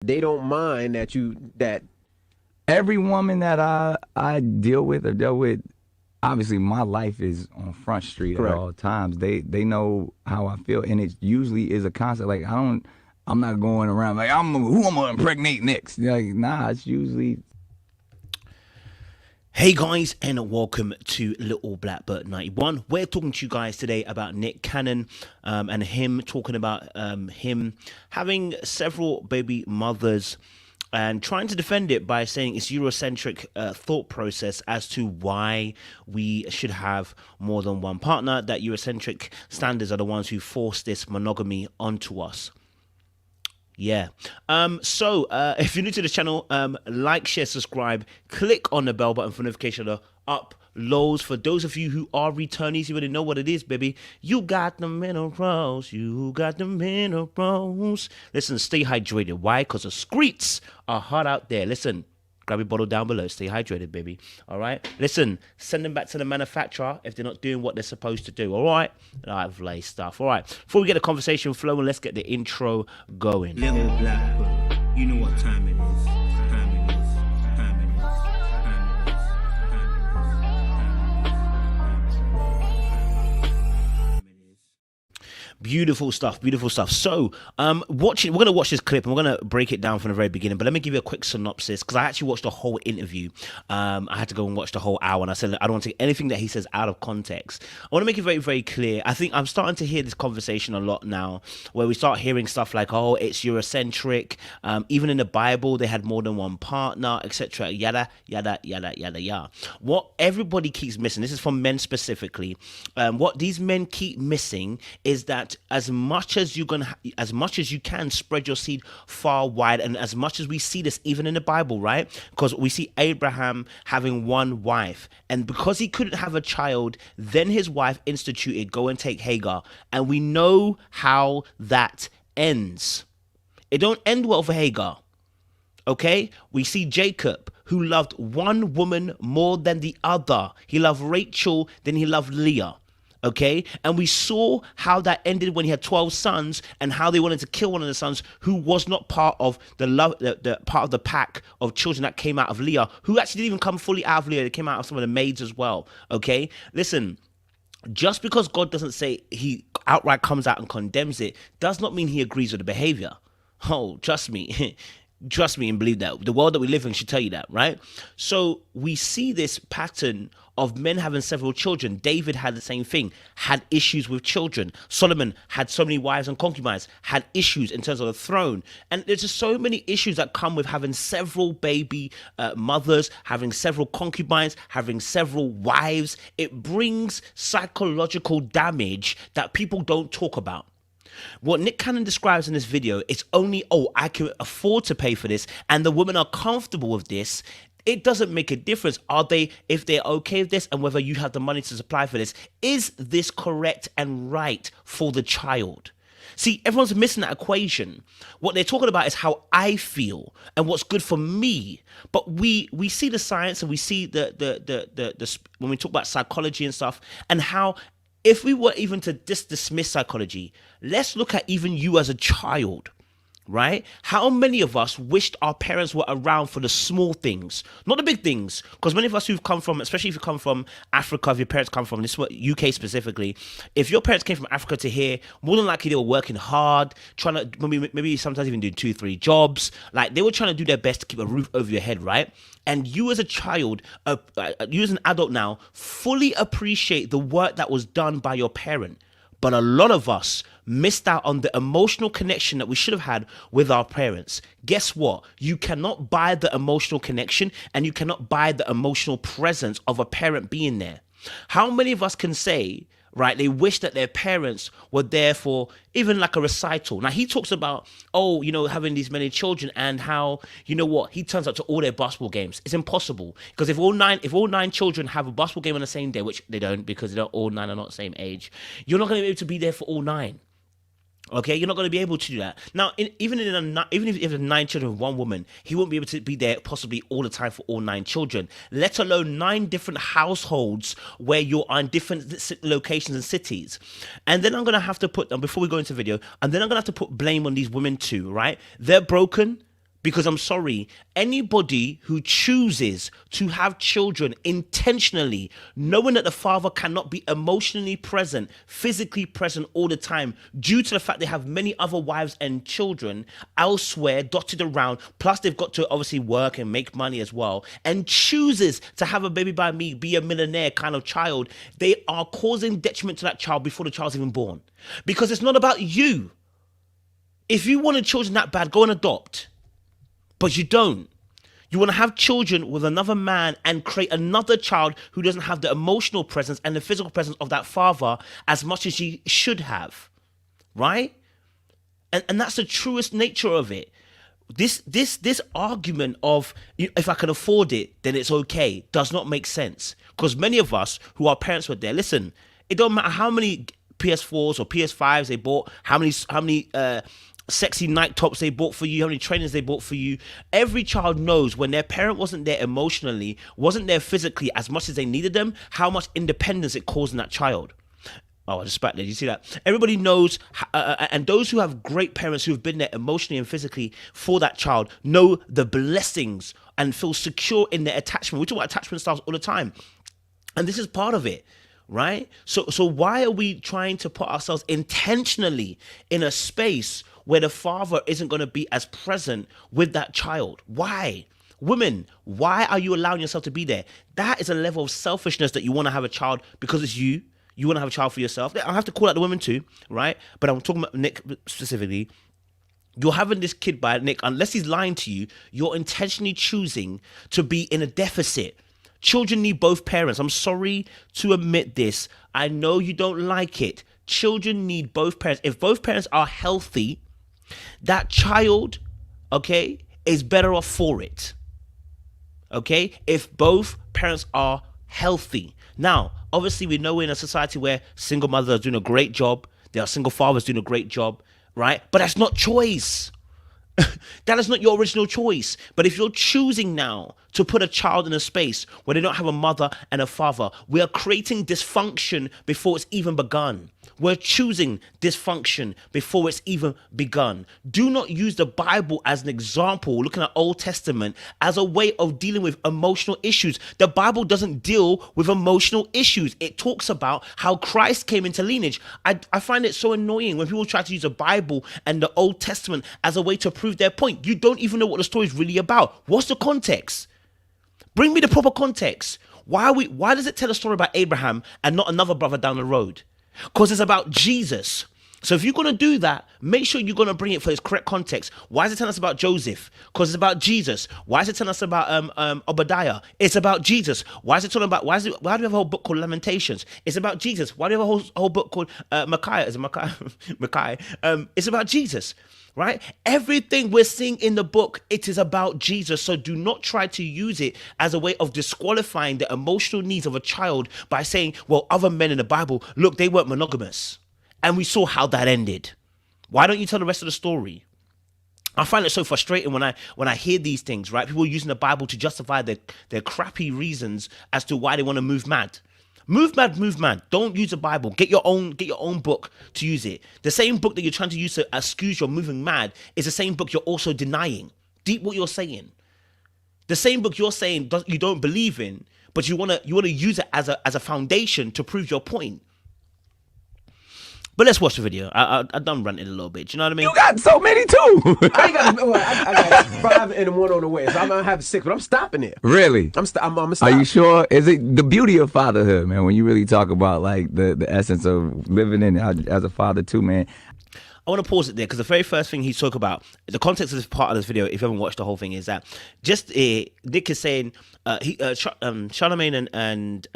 They don't mind that. Every woman that I deal with or dealt with, obviously my life is on Front Street at Correct. all times. They know how I feel, and it usually is a concept. Like I'm not going around like who I'm gonna impregnate next. Like nah, it's usually. Hey guys, and welcome to Little Blackbird 91. We're talking to you guys today about Nick Cannon and him talking about him having several baby mothers and trying to defend it by saying it's Eurocentric thought process as to why we should have more than one partner, that Eurocentric standards are the ones who force this monogamy onto us. Yeah. So if you're new to the channel, like, share, subscribe, click on the bell button for notification of the uploads. For those of you who are returnees, you already know what it is, baby. You got the minerals. You got the minerals. Listen, stay hydrated. Why? Because the streets are hot out there. Listen. Grab your bottle down below. Stay hydrated, baby. All right? Listen, send them back to the manufacturer if they're not doing what they're supposed to do. All right? Lovely stuff. All right. Before we get the conversation flowing, let's get the intro going. Little Blackbird, you know what time it is. Time it is. Time it is. Time it is. Time it is. Beautiful stuff, beautiful stuff. So, we're gonna watch this clip and we're gonna break it down from the very beginning. But let me give you a quick synopsis because I actually watched the whole interview. I had to go and watch the whole hour, and I said I don't want to take anything that he says out of context. I want to make it very, very clear. I think I'm starting to hear this conversation a lot now, where we start hearing stuff like, "Oh, it's Eurocentric." Even in the Bible, they had more than one partner, etc. Yada yada yada yada yada. What everybody keeps missing, this is from men specifically. What these men keep missing is that as much as you can spread your seed far wide, and as much as we see this even in the Bible, right? Because we see Abraham having one wife, and because he couldn't have a child, then his wife instituted, go and take Hagar, and we know how that ends. It don't end well for Hagar. Okay, we see Jacob, who loved one woman more than the other. He loved Rachel, then he loved Leah. Okay, and we saw how that ended when he had 12 sons, and how they wanted to kill one of the sons who was not part of the part of the pack of children that came out of Leah, who actually didn't even come fully out of Leah. They came out of some of the maids as well. Okay, listen. Just because God doesn't say he outright comes out and condemns it, does not mean he agrees with the behavior. Oh, trust me. Trust me and believe that. The world that we live in should tell you that, right? So we see this pattern of men having several children. David had the same thing, had issues with children. Solomon had so many wives and concubines, had issues in terms of the throne. And there's just so many issues that come with having several baby mothers, having several concubines, having several wives. It brings psychological damage that people don't talk about. What Nick Cannon describes in this video, it's only, oh, I can afford to pay for this, and the women are comfortable with this. It doesn't make a difference. If they're okay with this, and whether you have the money to supply for this, is this correct and right for the child? See, everyone's missing that equation. What they're talking about is how I feel and what's good for me. But we see the science, and we see the when we talk about psychology and stuff, and how, if we were even to dismiss psychology, let's look at even you as a child, right? How many of us wished our parents were around for the small things, not the big things? Because many of us who've come from, especially if you come from Africa, if your parents come from, this is what UK specifically, if your parents came from Africa to here, more than likely they were working hard, trying to maybe sometimes even do 2-3 jobs. Like, they were trying to do their best to keep a roof over your head, right? And you as a child, you as an adult now, fully appreciate the work that was done by your parent. But a lot of us missed out on the emotional connection that we should have had with our parents. Guess what? You cannot buy the emotional connection, and you cannot buy the emotional presence of a parent being there. How many of us can say, right, they wish that their parents were there for even like a recital? Now, he talks about, oh, having these many children, and how, he turns up to all their basketball games. It's impossible, because if all nine children have a basketball game on the same day, which they don't, because all nine are not the same age, you're not going to be able to be there for all nine. Okay, you're not going to be able to do that. Now, even if you have 9 children with one woman, he won't be able to be there possibly all the time for all 9 children, let alone 9 different households where you're on different locations and cities. And then I'm going to have to put, before we go into the video, and then I'm going to have to put blame on these women too, right? They're broken, Because I'm sorry, anybody who chooses to have children intentionally, knowing that the father cannot be emotionally present, physically present all the time, due to the fact they have many other wives and children elsewhere dotted around, plus they've got to obviously work and make money as well, and chooses to have a baby by me, be a millionaire kind of child, they are causing detriment to that child before the child's even born. Because it's not about you. If you wanted children that bad, go and adopt. But you don't. You want to have children with another man and create another child who doesn't have the emotional presence and the physical presence of that father as much as he should have. Right? And that's the truest nature of it. This argument of if I can afford it, then it's okay, does not make sense. Because many of us who are parents were there, listen, it don't matter how many PS4s or PS5s they bought, how many sexy night tops they bought for you, how many trainers they bought for you. Every child knows when their parent wasn't there emotionally, wasn't there physically as much as they needed them, how much independence it caused in that child. Oh, I just spat there. You see that? Everybody knows, and those who have great parents who have been there emotionally and physically for that child know the blessings and feel secure in their attachment. We talk about attachment styles all the time. And this is part of it. Right? So why are we trying to put ourselves intentionally in a space where the father isn't going to be as present with that child? Why? Women, why are you allowing yourself to be there? That is a level of selfishness that you want to have a child because it's you. You want to have a child for yourself. I have to call out the women too, right? But I'm talking about Nick specifically. You're having this kid by Nick, unless he's lying to you, you're intentionally choosing to be in a deficit. Children need both parents. I'm sorry to admit this. I know you don't like it. Children need both parents. If both parents are healthy, that child, okay, is better off for it. Okay? If both parents are healthy. Now, obviously, we know we're in a society where single mothers are doing a great job. There are single fathers doing a great job, right? But that's not choice. That is not your original choice. But if you're choosing now to put a child in a space where they don't have a mother and a father, we are creating dysfunction before it's even begun. We're choosing dysfunction before it's even begun. Do not use the Bible as an example, looking at Old Testament, as a way of dealing with emotional issues. The Bible doesn't deal with emotional issues. It talks about how Christ came into lineage. I find it so annoying when people try to use the Bible and the Old Testament as a way to prove their point. You don't even know what the story is really about. What's the context? Bring me the proper context. Why does it tell a story about Abraham and not another brother down the road? Because it's about Jesus. So if you're going to do that, make sure you're going to bring it for its correct context. Why is it telling us about Joseph? Because it's about Jesus. Why is it telling us about Obadiah? It's about Jesus. Why is it talking about, why do we have a whole book called Lamentations? It's about Jesus. Why do we have a whole book called Micaiah? Is it Micaiah? Micaiah. It's about Jesus. Right? Everything we're seeing in the book, it is about Jesus. So do not try to use it as a way of disqualifying the emotional needs of a child by saying, well, other men in the Bible, look, they weren't monogamous. And we saw how that ended. Why don't you tell the rest of the story? I find it so frustrating when I hear these things, right? People using the Bible to justify their crappy reasons as to why they want to move mad. Move mad. Don't use the Bible. Get your own book to use it. The same book that you're trying to use to excuse your moving mad is the same book you're also denying. Deep what you're saying. The same book you're saying you don't believe in, but you wanna use it as a foundation to prove your point. But let's watch the video. I done ranting a little bit. Do you know what I mean? You got so many too. I got 5 and 1 on the way, so I'm gonna have 6, but I'm stopping it. Really? I'm stop. Are you sure? Is it the beauty of fatherhood, man? When you really talk about like the essence of living in as a father too, man. I want to pause it there because the very first thing he talked about, the context of this part of this video, if you haven't watched the whole thing, is that just Nick is saying Charlemagne and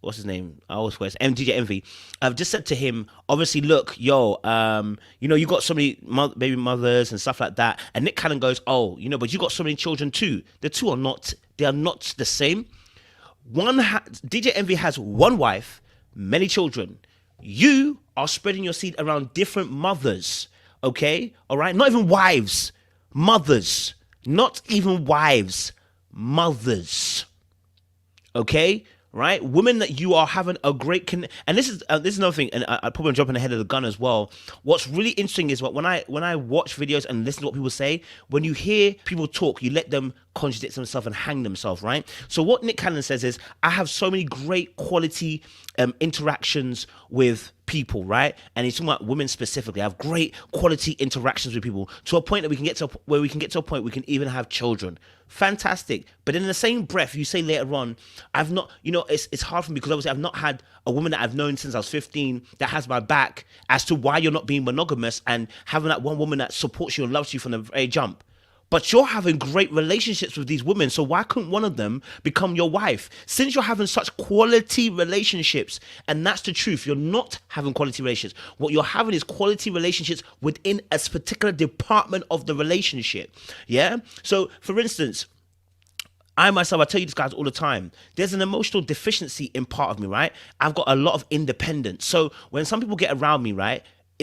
what's his name? I always forget. DJ Envy. I've just said to him, obviously, look, you got so many baby mothers and stuff like that, and Nick kind of goes, oh, but you got so many children too. The two are not the same. DJ Envy has one wife, many children. You are spreading your seed around different mothers, okay? All right? Not even wives, mothers. Not even wives, mothers, okay? right? Women that you are having a great and this is another thing, and I probably jumping ahead of the gun as well. What's really interesting is when I watch videos and listen to what people say, when you hear people talk, you let them contradict themselves and hang themselves, right? So what Nick Cannon says is, I have so many great quality interactions with people, right? And he's talking about women specifically. I have great quality interactions with people to a point that we can get to where we can get to a point we can even have children. Fantastic. But in the same breath, you say later on, I've not, it's hard for me because obviously I've not had a woman that I've known since I was 15 that has my back as to why you're not being monogamous and having that one woman that supports you and loves you from the very jump. But you're having great relationships with these women, so why couldn't one of them become your wife? Since you're having such quality relationships, and that's the truth, you're not having quality relationships. What you're having is quality relationships within a particular department of the relationship. Yeah? So, for instance, I tell you this, guys, all the time. There's an emotional deficiency in part of me, right? I've got a lot of independence. So when some people get around me, right,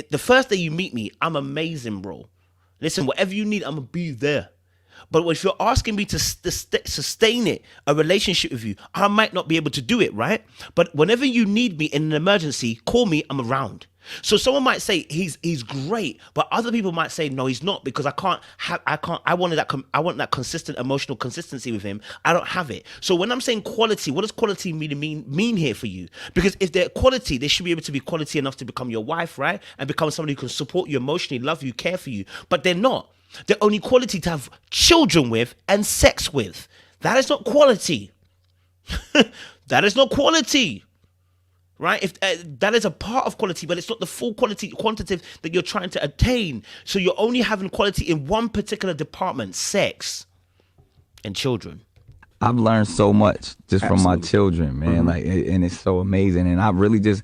the first day you meet me, I'm amazing, bro. Listen, whatever you need, I'm going to be there. But if you're asking me to sustain a relationship with you, I might not be able to do it, right? But whenever you need me in an emergency, call me, I'm around. So someone might say he's great, but other people might say no, he's not, because I want that consistent emotional consistency with him. I don't have it. So when I'm saying quality, what does quality mean here for you? Because if they're quality, they should be able to be quality enough to become your wife, right? And become somebody who can support you emotionally, love you, care for you. But they're not. They're only quality to have children with and sex with. That is not quality. That is not quality. Right? If that is a part of quality, but it's not the full quantitative that you're trying to attain. So you're only having quality in one particular department: sex and children. I've learned so much just from my children, man. Mm-hmm. And it's so amazing. And I really just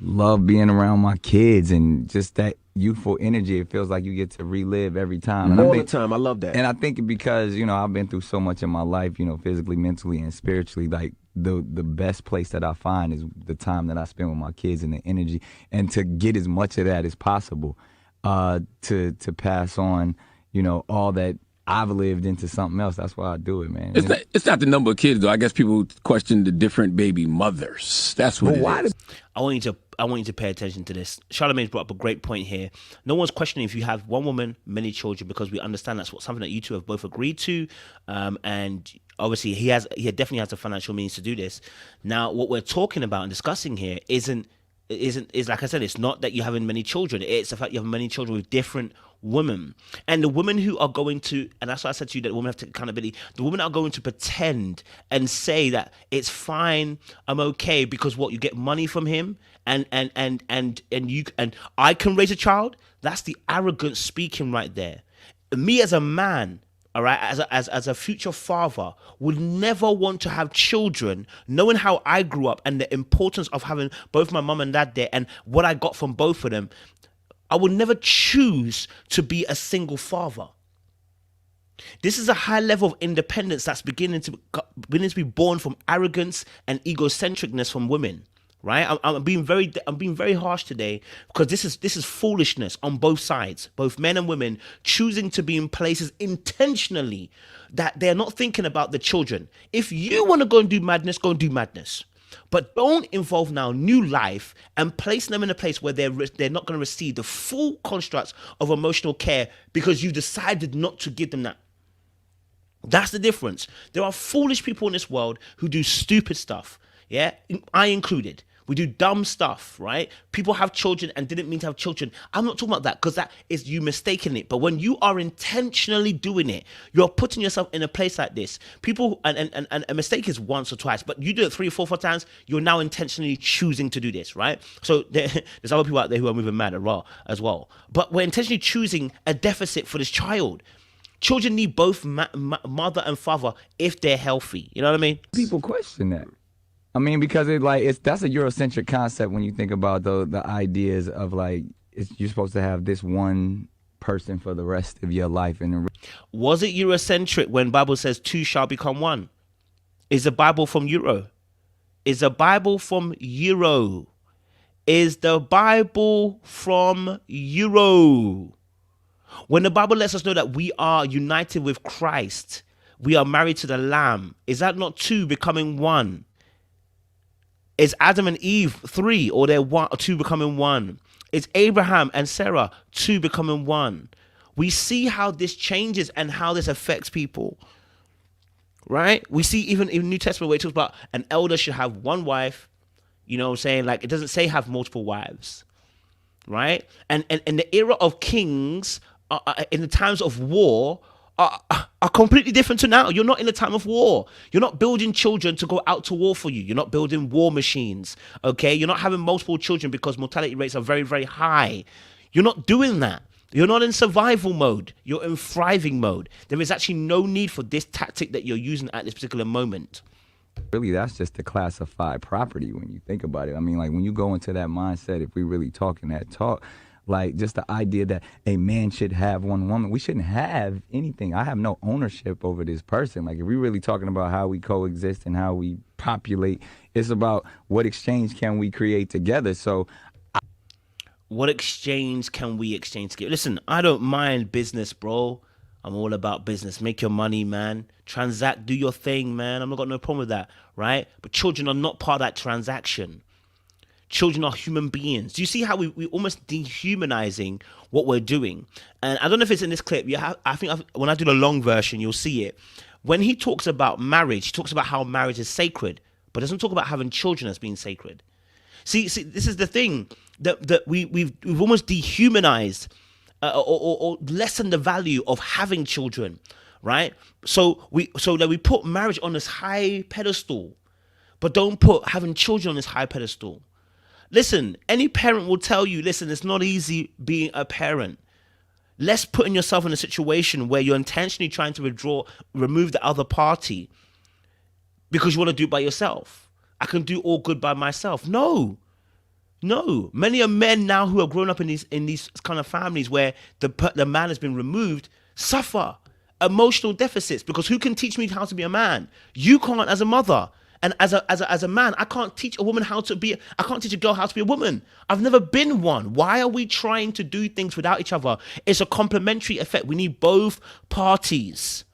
love being around my kids and just that youthful energy. It feels like you get to relive every time. And All the time. I love that. And I think because, I've been through so much in my life, physically, mentally, and spiritually, like the best place that I find is the time that I spend with my kids and the energy, and to get as much of that as possible, to pass on, all that I've lived into something else. That's why I do it, man. It's not the number of kids, though. I guess people question the different baby mothers. That's what it is. I want you to pay attention to this. Charlamagne's brought up a great point here. No one's questioning if you have one woman, many children, because we understand that's something that you two have both agreed to, and obviously he definitely has the financial means to do this. Now, what we're talking about and discussing here is like I said, it's not that you're having many children. It's the fact you have many children with different women. And the women who are going to, and that's why I said to you that women have to accountability, the women are going to pretend and say that it's fine, I'm okay, because what, you get money from him and I can raise a child. That's the arrogance speaking right there. Me as a man, all right, as a future father, would never want to have children, knowing how I grew up and the importance of having both my mum and dad there and what I got from both of them. I would never choose to be a single father. This is a high level of independence that's beginning to be born from arrogance and egocentricness from women. Right, I'm being very harsh today, because this is foolishness on both sides, both men and women, choosing to be in places intentionally that they're not thinking about the children. If you want to go and do madness, go and do madness, but don't involve now new life and place them in a place where they're not going to receive the full constructs of emotional care because you decided not to give them that. That's the difference. There are foolish people in this world who do stupid stuff. Yeah, I included. We do dumb stuff, right? People have children and didn't mean to have children. I'm not talking about that, because that is you mistaking it. But when you are intentionally doing it, you're putting yourself in a place like this. People, and a mistake is once or twice, but you do it 3 or 4 times, you're now intentionally choosing to do this, right? So there's other people out there who are moving mad as well. But we're intentionally choosing a deficit for this child. Children need both mother and father if they're healthy. You know what I mean? People question that. I mean, because that's a Eurocentric concept when you think about the ideas of you're supposed to have this one person for the rest of your life. Was it Eurocentric when Bible says two shall become one? Is the Bible from Euro? Is the Bible from Euro? Is the Bible from Euro? When the Bible lets us know that we are united with Christ, we are married to the Lamb, is that not two becoming one? Is Adam and Eve 3, or they're one or two becoming one? Is Abraham and Sarah 2 becoming 1? We see how this changes and how this affects people, right? We see even in New Testament where it talks about an elder should have one wife, you know what I'm saying? Like, it doesn't say have multiple wives, right? And in the era of kings, in the times of war, are completely different to now. You're not in a time of war. You're not building children to go out to war for you. You're not building war machines, okay? You're not having multiple children because mortality rates are very, very high. You're not doing that. You're not in survival mode. You're in thriving mode. There is actually no need for this tactic that you're using at this particular moment. Really, that's just to classify property when you think about it. I mean, like, when you go into that mindset, if we really talking that talk, like, just the idea that a man should have one woman, we shouldn't have anything. I have no ownership over this person. Like, if we're really talking about how we coexist and how we populate, it's about what exchange can we create together. So what exchange can we exchange together? Listen, I don't mind business, bro. I'm all about business. Make your money, man. Transact, do your thing, man. I've not got no problem with that, right? But children are not part of that transaction. Children are human beings. Do you see how we almost dehumanizing what we're doing? And I don't know if it's in this clip. I think when I do the long version, you'll see it. When he talks about marriage, he talks about how marriage is sacred, but doesn't talk about having children as being sacred. See, this is the thing that we've almost dehumanized or lessened the value of having children, right? So that we put marriage on this high pedestal, but don't put having children on this high pedestal. Listen, any parent will tell you, listen, it's not easy being a parent. Less putting yourself in a situation where you're intentionally trying to remove the other party because you want to do it by yourself. I can do all good by myself. No. Many are men now who are grown up in these kind of families where the man has been removed, suffer emotional deficits because who can teach me how to be a man? You can't as a mother. And as a man, I can't teach a woman I can't teach a girl how to be a woman. I've never been one. Why are we trying to do things without each other? It's a complementary effect. We need both parties.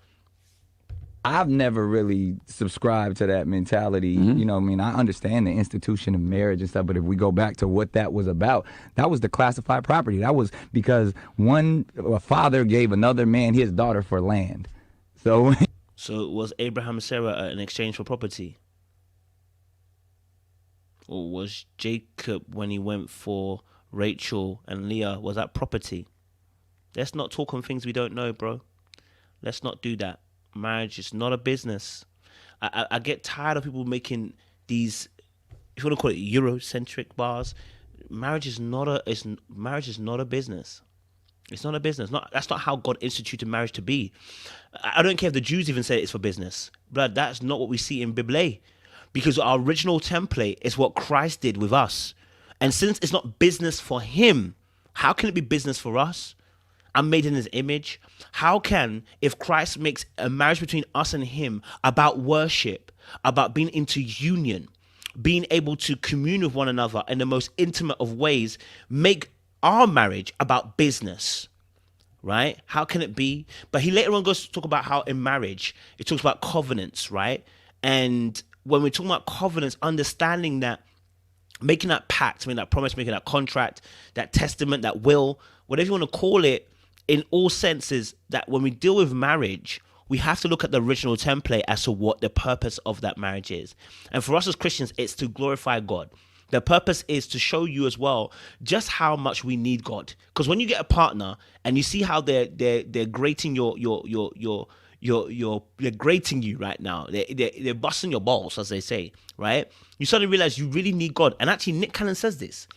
I've never really subscribed to that mentality. You know what I mean? I understand the institution of marriage and stuff, but if we go back to what that was about, that was the classified property. That was because a father gave another man his daughter for land. So was Abraham and Sarah in exchange for property? Or was Jacob, when he went for Rachel and Leah, was that property? Let's not talk on things we don't know, bro. Let's not do that. Marriage is not a business. I get tired of people making these, if you want to call it Eurocentric bars. Marriage is not a business. It's not a business. That's not how God instituted marriage to be. I don't care if the Jews even say it's for business, but that's not what we see in Bible. Because our original template is what Christ did with us. And since it's not business for him, how can it be business for us? I'm made in his image. How can, if Christ makes a marriage between us and him about worship, about being into union, being able to commune with one another in the most intimate of ways, make our marriage about business? Right? How can it be? But he later on goes to talk about how in marriage, it talks about covenants, right? And when we're talking about covenants, understanding that, making that pact, making that promise, making that contract, that testament, that will, whatever you want to call it, in all senses, that when we deal with marriage, we have to look at the original template as to what the purpose of that marriage is. And for us as Christians, it's to glorify God. The purpose is to show you as well just how much we need God. Because when you get a partner and you see how they're grating they're grating you right now. They're busting your balls, as they say, right? You suddenly realize you really need God. And actually, Nick Cannon says this.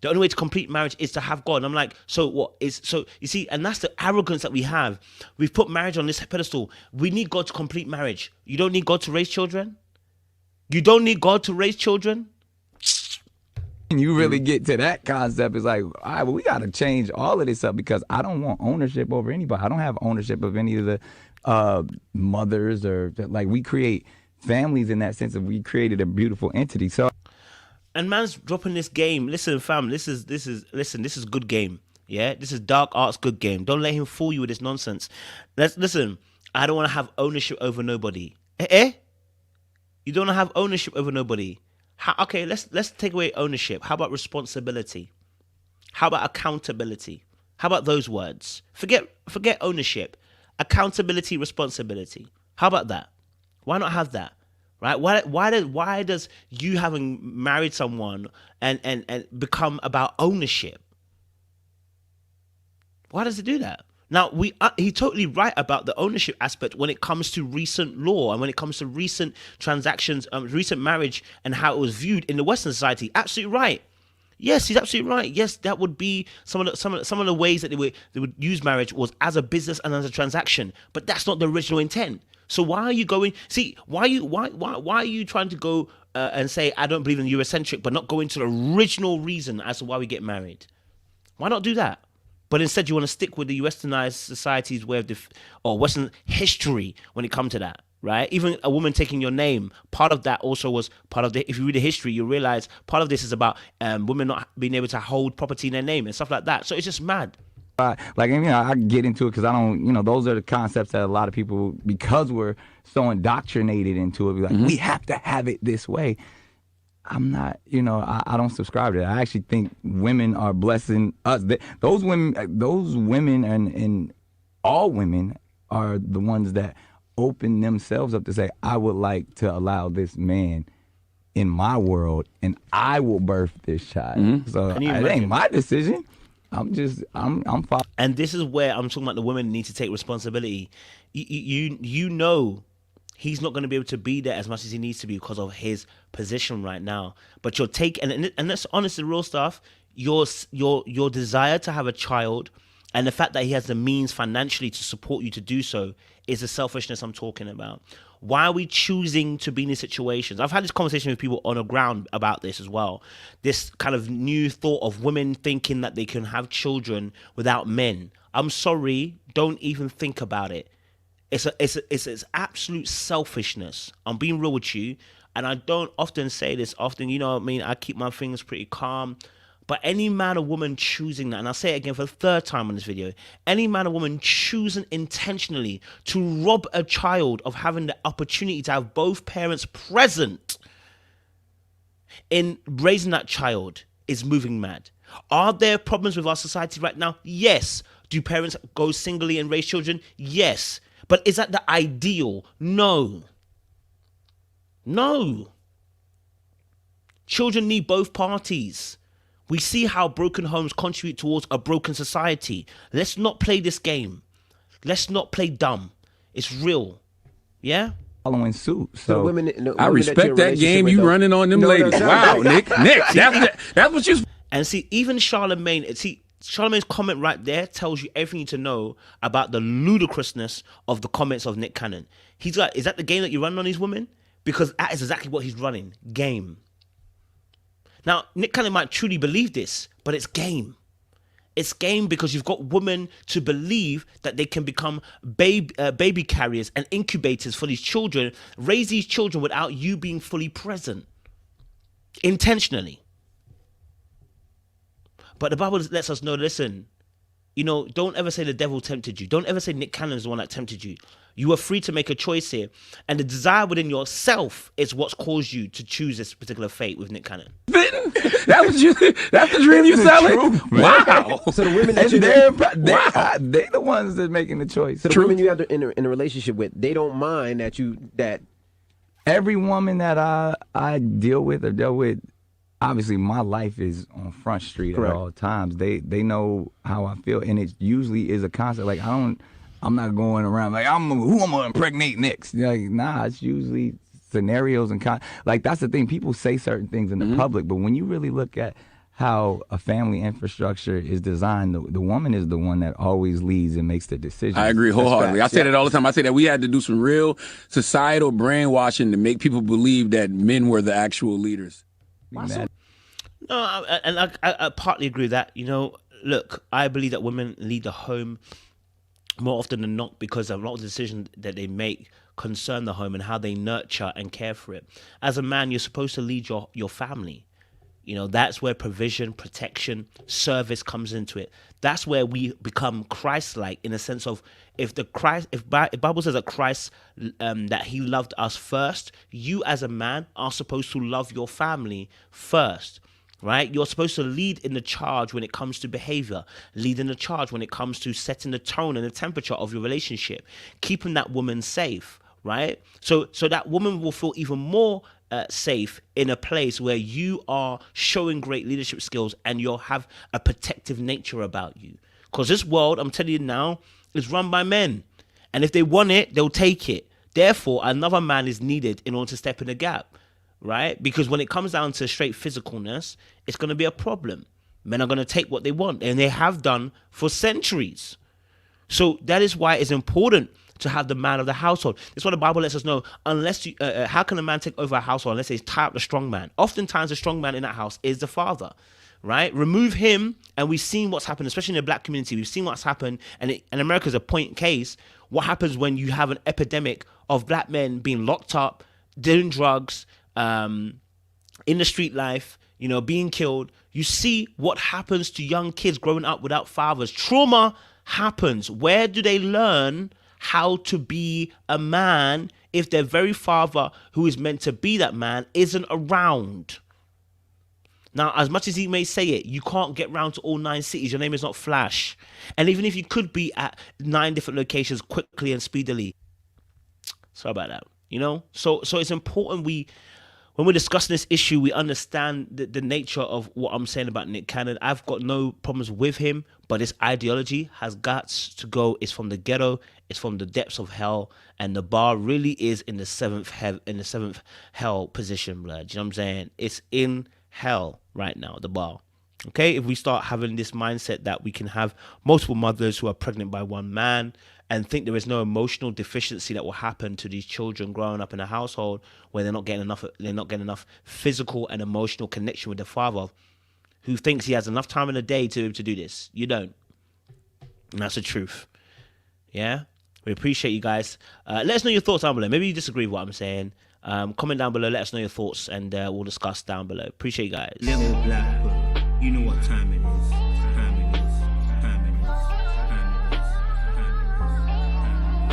The only way to complete marriage is to have God. And I'm like, so you see, and that's the arrogance that we have. We've put marriage on this pedestal. We need God to complete marriage. You don't need God to raise children? You don't need God to raise children? And you really get to that concept, it's like, all right, well, we got to change all of this up because I don't want ownership over anybody. I don't have ownership of any of the mothers or like we create families in that sense of we created a beautiful entity. So, and man's dropping this game. Listen, fam, this is good game. Yeah, this is dark arts good game. Don't let him fool you with this nonsense. Listen. I don't want to have ownership over nobody. You don't want to have ownership over nobody. Okay, let's take away ownership. How about responsibility? How about accountability? How about those words? Forget ownership. Accountability, responsibility. How about that? Why not have that? Right? Why does you having married someone and become about ownership? Why does it do that? Now, he's totally right about the ownership aspect when it comes to recent law and when it comes to recent transactions, recent marriage and how it was viewed in the Western society. Absolutely right. Yes, he's absolutely right. Yes, that would be some of the ways that they would use marriage was as a business and as a transaction. But that's not the original intent. So why are you going? See, why are you trying to go and say I don't believe in Eurocentric, but not go into the original reason as to why we get married? Why not do that? But instead, you want to stick with the Westernized society's way of or Western history when it comes to that, right? Even a woman taking your name, part of that also was part of the. If you read the history, you realize part of this is about women not being able to hold property in their name and stuff like that. So it's just mad. Like, you know, I get into it because I don't, you know, those are the concepts that a lot of people, because we're so indoctrinated into it, be like, we have to have it this way. I'm not, you know, I don't subscribe to that. I actually think women are blessing us. Those women and all women are the ones that open themselves up to say, I would like to allow this man in my world and I will birth this child. So it ain't my decision. I'm fine. And this is where I'm talking about the women need to take responsibility. You know, he's not going to be able to be there as much as he needs to be because of his position right now. But your take, and that's honestly real stuff. Your desire to have a child, and the fact that he has the means financially to support you to do so, is the selfishness I'm talking about. Why are we choosing to be in these situations? I've had this conversation with people on the ground about this as well. This kind of new thought of women thinking that they can have children without men. I'm sorry, don't even think about it. It's absolute selfishness. I'm being real with you, and I don't often say this often. You know what I mean? I keep my things pretty calm. But any man or woman choosing that, and I'll say it again for the third time on this video, any man or woman choosing intentionally to rob a child of having the opportunity to have both parents present in raising that child is moving mad. Are there problems with our society right now? Yes. Do parents go singly and raise children? Yes. But is that the ideal? No. No. Children need both parties. We see how broken homes contribute towards a broken society. Let's not play this game. Let's not play dumb. It's real. Yeah? Following suit. So So women I respect that game you running on them ladies. Wow, Nick, that's what you. And see, even Charlemagne's comment right there tells you everything you need to know about the ludicrousness of the comments of Nick Cannon. He's like, is that the game that you run on these women? Because that is exactly what he's running. Game. Now, Nick Cannon might truly believe this, but it's game. It's game because you've got women to believe that they can become baby carriers and incubators for these children, raise these children without you being fully present. Intentionally. But the Bible lets us know, listen, you know, don't ever say the devil tempted you. Don't ever say Nick Cannon is the one that tempted you. You are free to make a choice here. And the desire within yourself is what's caused you to choose this particular fate with Nick Cannon. That's the dream you selling? Wow. So the women that they're the ones that are making the choice. So the women you have in a relationship with, they don't mind that Every woman that I deal with or dealt with, obviously my life is on Front Street Correct. at all times. They know how I feel, and it usually is a concept. Like I'm not going around like who I'm gonna impregnate next. Like, nah, it's usually scenarios and like that's the thing. People say certain things in the public, but when you really look at how a family infrastructure is designed, the woman is the one that always leads and makes the decision. I agree wholeheartedly. I say that all the time. I say that we had to do some real societal brainwashing to make people believe that men were the actual leaders. No, and I partly agree with that. You know, look, I believe that women lead the home more often than not because a lot of the decisions that they make concern the home and how they nurture and care for it. As a man, you're supposed to lead your family. You know, that's where provision, protection, service comes into it. That's where we become Christ-like, in a sense of, if Bible says that Christ, that he loved us first, you as a man are supposed to love your family first, right? You're supposed to lead in the charge when it comes to behavior, lead in the charge when it comes to setting the tone and the temperature of your relationship, keeping that woman safe, right? So that woman will feel even more safe in a place where you are showing great leadership skills and you'll have a protective nature about you. Because this world, I'm telling you now, is run by men. And if they want it, they'll take it. Therefore, another man is needed in order to step in the gap, right? Because when it comes down to straight physicalness, it's going to be a problem. Men are going to take what they want, and they have done for centuries. So that is why it's important to have the man of the household. That's what the Bible lets us know. Unless you, how can a man take over a household unless he's tie up the strong man? Oftentimes, the strong man in that house is the father, right? Remove him, and we've seen what's happened, especially in the black community. We've seen what's happened, and America's a point case. What happens when you have an epidemic of black men being locked up, doing drugs, in the street life, you know, being killed? You see what happens to young kids growing up without fathers. Trauma happens. Where do they learn how to be a man if their very father, who is meant to be that man, isn't around? Now, as much as he may say it, you can't get round to all 9 cities. Your name is not Flash. And even if you could be at 9 different locations quickly and speedily, sorry about that, you know? So it's important when we're discussing this issue, we understand the nature of what I'm saying about Nick Cannon. I've got no problems with him, but his ideology has got to go. It's from the ghetto. It's from the depths of hell, and the bar really is in the seventh hell position, blood. You know what I'm saying? It's in hell right now, the bar. Okay, if we start having this mindset that we can have multiple mothers who are pregnant by one man, and think there is no emotional deficiency that will happen to these children growing up in a household where they're not getting enough physical and emotional connection with the father, who thinks he has enough time in the day to do this. You don't. And that's the truth. Yeah? We appreciate you guys. Let us know your thoughts down below. Maybe you disagree with what I'm saying. Comment down below. Let us know your thoughts, and we'll discuss down below. Appreciate you guys. Little black girl, you know what time it is.